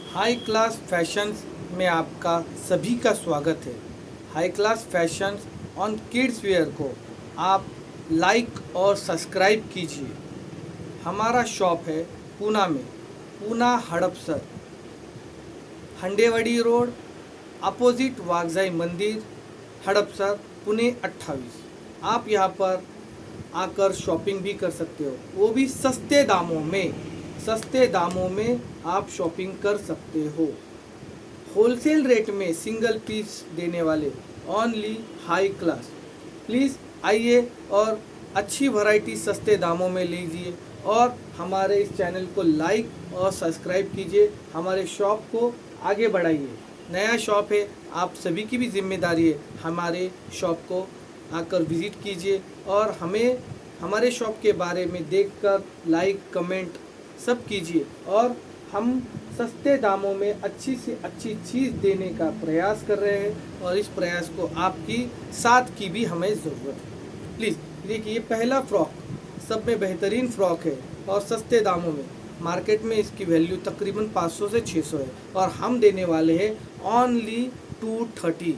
High class fashions में आपका सभी का स्वागत है। High class fashions on kids where को आप लाइक और सब्सक्राइब कीजिए। हमारा शॉप है पूना में, पूना हड़पसर, हंडेवाड़ी रोड, अपोजिट वागजाई मंदिर, हड़पसर, पुणे 28। आप यहाँ पर आकर शॉपिंग भी कर सकते हो, वो भी सस्ते दामों में। सस्ते दामों में आप शॉपिंग कर सकते हो। होलसेल रेट में सिंगल पीस देने वाले, ओनली हाई क्लास। प्लीज़ आइए और अच्छी वैरायटी सस्ते दामों में लीजिए और हमारे इस चैनल को लाइक और सब्सक्राइब कीजिए। हमारे शॉप को आगे बढ़ाइए। नया शॉप है, आप सभी की भी जिम्मेदारी है। हमारे शॉप को आकर विज़िट कीजिए और हमें हमारे शॉप के बारे में देखकर लाइक कमेंट सब कीजिए और हम सस्ते दामों में अच्छी से अच्छी चीज़ देने का प्रयास कर रहे हैं और इस प्रयास को आपकी साथ की भी हमें ज़रूरत है। प्लीज़ देखिए, ये पहला फ्रॉक सब में बेहतरीन फ्रॉक है और सस्ते दामों में। मार्केट में इसकी वैल्यू तकरीबन 500 से 600 है और हम देने वाले हैं ओनली 230,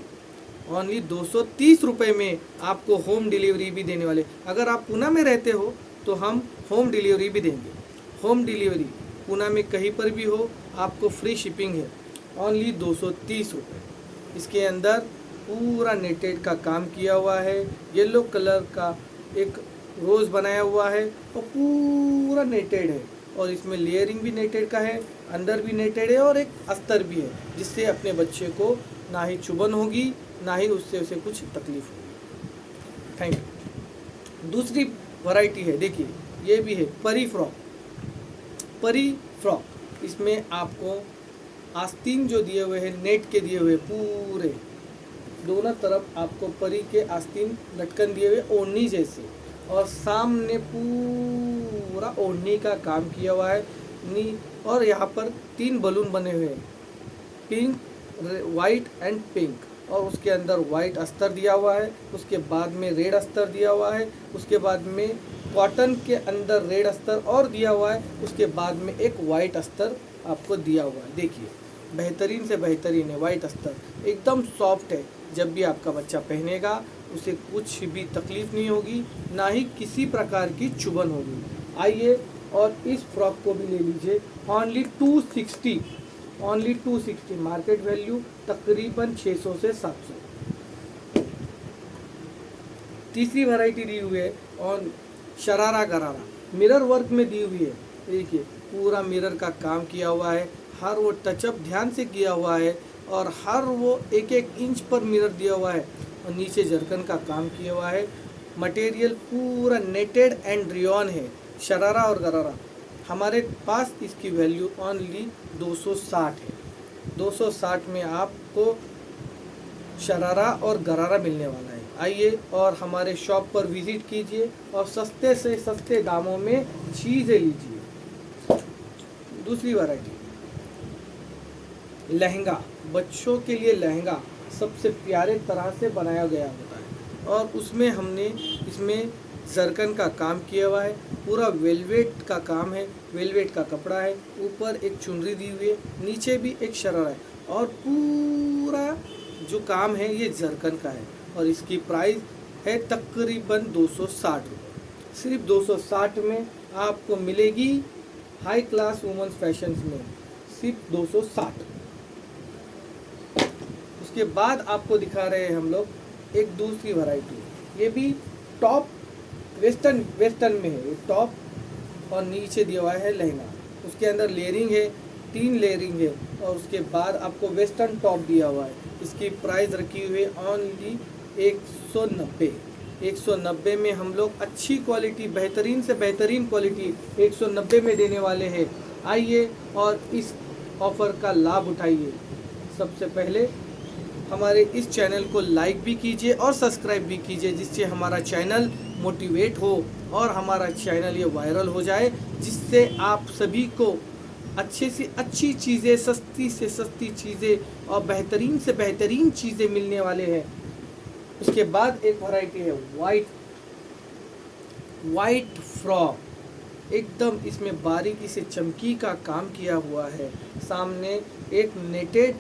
ओनली 230 रुपये में आपको होम डिलीवरी भी देने वाले। अगर आप पूना में रहते हो तो हम होम डिलीवरी भी देंगे। होम डिलीवरी पूना में कहीं पर भी हो, आपको फ्री शिपिंग है, ओनली 230 रुपये। इसके अंदर पूरा नेटेड का काम किया हुआ है, येलो कलर का एक रोज़ बनाया हुआ है और पूरा नेटेड है और इसमें लेयरिंग भी नेटेड का है, अंदर भी नेटेड है और एक अस्तर भी है, जिससे अपने बच्चे को ना ही चुभन होगी ना ही उससे उसे कुछ तकलीफ होगी। Thank you. दूसरी वैरायटी है, देखिए ये भी है परी फ्रॉक। परी फ्रॉक, इसमें आपको आस्तीन जो दिए हुए हैं नेट के दिए हुए, पूरे दोनों तरफ आपको परी के आस्तीन लटकन दिए हुए ओढ़नी जैसे, और सामने पूरा ओढ़नी का काम किया हुआ है नी। और यहाँ पर 3 बलून बने हुए हैं, पिंक, वाइट एंड पिंक, और उसके अंदर वाइट अस्तर दिया हुआ है, उसके बाद में रेड अस्तर दिया हुआ है, उसके बाद में कॉटन के अंदर रेड अस्तर और दिया हुआ है, उसके बाद में एक वाइट अस्तर आपको दिया हुआ है। देखिए बेहतरीन से बेहतरीन है, वाइट अस्तर एकदम सॉफ्ट है। जब भी आपका बच्चा पहनेगा उसे कुछ भी तकलीफ नहीं होगी, ना ही किसी प्रकार की चुभन होगी। आइए और इस फ्रॉक को भी ले लीजिए, ओनली 260, ओनली 260। मार्केट वैल्यू तकरीबन 600 से 700। तीसरी वैरायटी दी हुई है और शरारा गरारा, मिरर वर्क में दी हुई है। देखिए पूरा मिरर का काम किया हुआ है, हर वो टचअप ध्यान से किया हुआ है और हर वो एक एक इंच पर मिरर दिया हुआ है और नीचे जरकन का काम किया हुआ है। मटेरियल पूरा नेटेड एंड रियॉन है, शरारा और गरारा। हमारे पास इसकी वैल्यू ओनली 260 है। 260 में आपको शरारा और गरारा मिलने वाला है। आइए और हमारे शॉप पर विजिट कीजिए और सस्ते से सस्ते दामों में चीज़ें लीजिए। दूसरी वैरायटी लहंगा, बच्चों के लिए लहंगा सबसे प्यारे तरह से बनाया गया होता है और उसमें हमने इसमें जरकन का काम किया हुआ है, पूरा वेलवेट का काम है, वेलवेट का कपड़ा है, ऊपर एक चुनरी दी हुई है, नीचे भी एक शरारा है और पूरा जो काम है ये जरकन का है और इसकी प्राइस है तकरीबन 260 रुपये। सिर्फ 260 में आपको मिलेगी हाई क्लास वुमेंस फैशन में, सिर्फ 260। उसके बाद आपको दिखा रहे हैं हम लोग एक दूसरी वैरायटी, ये भी टॉप वेस्टर्न में है। ये टॉप और नीचे दिया हुआ है लहंगा, उसके अंदर लेयरिंग है, 3 लेयरिंग है और उसके बाद आपको वेस्टर्न टॉप दिया हुआ है। इसकी प्राइस रखी हुई है ओनली 190। 190 में हम लोग अच्छी क्वालिटी, बेहतरीन से बेहतरीन क्वालिटी 190 में देने वाले हैं। आइए और इस ऑफ़र का लाभ उठाइए। सबसे पहले हमारे इस चैनल को लाइक भी कीजिए और सब्सक्राइब भी कीजिए, जिससे हमारा चैनल मोटिवेट हो और हमारा चैनल ये वायरल हो जाए, जिससे आप सभी को अच्छे से अच्छी चीज़ें, सस्ती से सस्ती चीज़ें और बेहतरीन से बेहतरीन चीज़ें मिलने वाले हैं। उसके बाद एक वैरायटी है वाइट फ्रॉक। एकदम इसमें बारीकी से चमकी का काम किया हुआ है। सामने एक नेटेड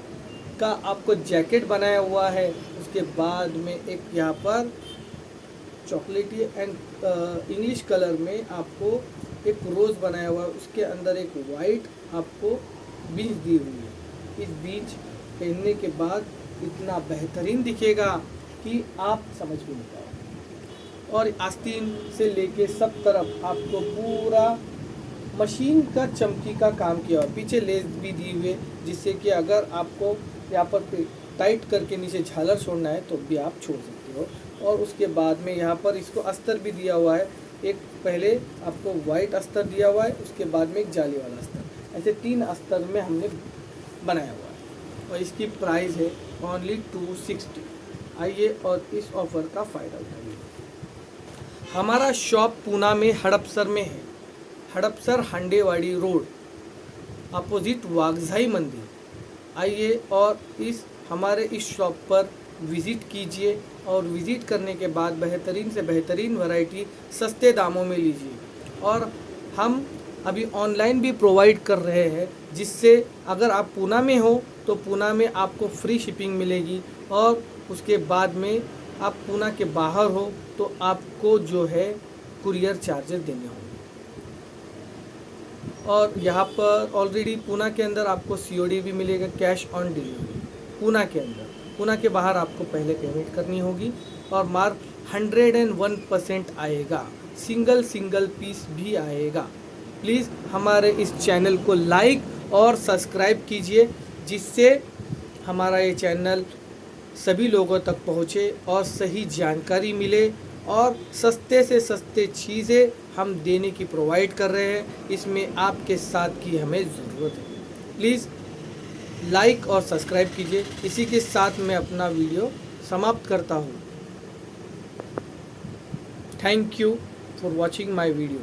का आपको जैकेट बनाया हुआ है। उसके बाद में एक यहाँ पर चॉकलेटी एंड इंग्लिश कलर में आपको एक रोज़ बनाया हुआ है। उसके अंदर एक वाइट आपको बीज दी हुई है। इस बीज पहनने के बाद इतना बेहतरीन दिखेगा कि आप समझ भी नहीं पाओगे। और आस्तीन से लेके सब तरफ आपको पूरा मशीन का चमकी का काम किया हुआ। पीछे लेस भी दी हुई है, जिससे कि अगर आपको यहाँ पर टाइट करके नीचे झालर छोड़ना है तो भी आप छोड़ सकते हो। और उसके बाद में यहाँ पर इसको अस्तर भी दिया हुआ है। एक पहले आपको वाइट अस्तर दिया हुआ है, उसके बाद में एक जाली वाला अस्तर। ऐसे 3 अस्तर में हमने बनाया हुआ है। और इसकी प्राइस है ओनली 260। आइए और इस ऑफ़र का फ़ायदा उठाइए। हमारा शॉप पूना में हड़पसर में है। हड़पसर हांडेवाड़ी रोड अपोजिट वागझाई मंदिर। आइए और हमारे इस शॉप पर विज़िट कीजिए और विज़िट करने के बाद बेहतरीन से बेहतरीन वैरायटी सस्ते दामों में लीजिए। और हम अभी ऑनलाइन भी प्रोवाइड कर रहे हैं, जिससे अगर आप पूना में हो तो पूना में आपको फ्री शिपिंग मिलेगी। और उसके बाद में आप पूना के बाहर हो तो आपको जो है कुरियर चार्जेस देने होंगे। और यहाँ पर ऑलरेडी पूना के अंदर आपको COD भी मिलेगा, कैश ऑन डिलीवरी पूना के अंदर। पूना के बाहर आपको पहले पेमेंट करनी होगी। और मार्क 101% आएगा, सिंगल पीस भी आएगा। प्लीज़ हमारे इस चैनल को लाइक और सब्सक्राइब कीजिए, जिससे हमारा ये चैनल सभी लोगों तक पहुँचे और सही जानकारी मिले। और सस्ते से सस्ते चीज़ें हम देने की प्रोवाइड कर रहे हैं। इसमें आपके साथ की हमें ज़रूरत है। प्लीज़ लाइक और सब्सक्राइब कीजिए। इसी के साथ मैं अपना वीडियो समाप्त करता हूँ। Thank you for watching my video.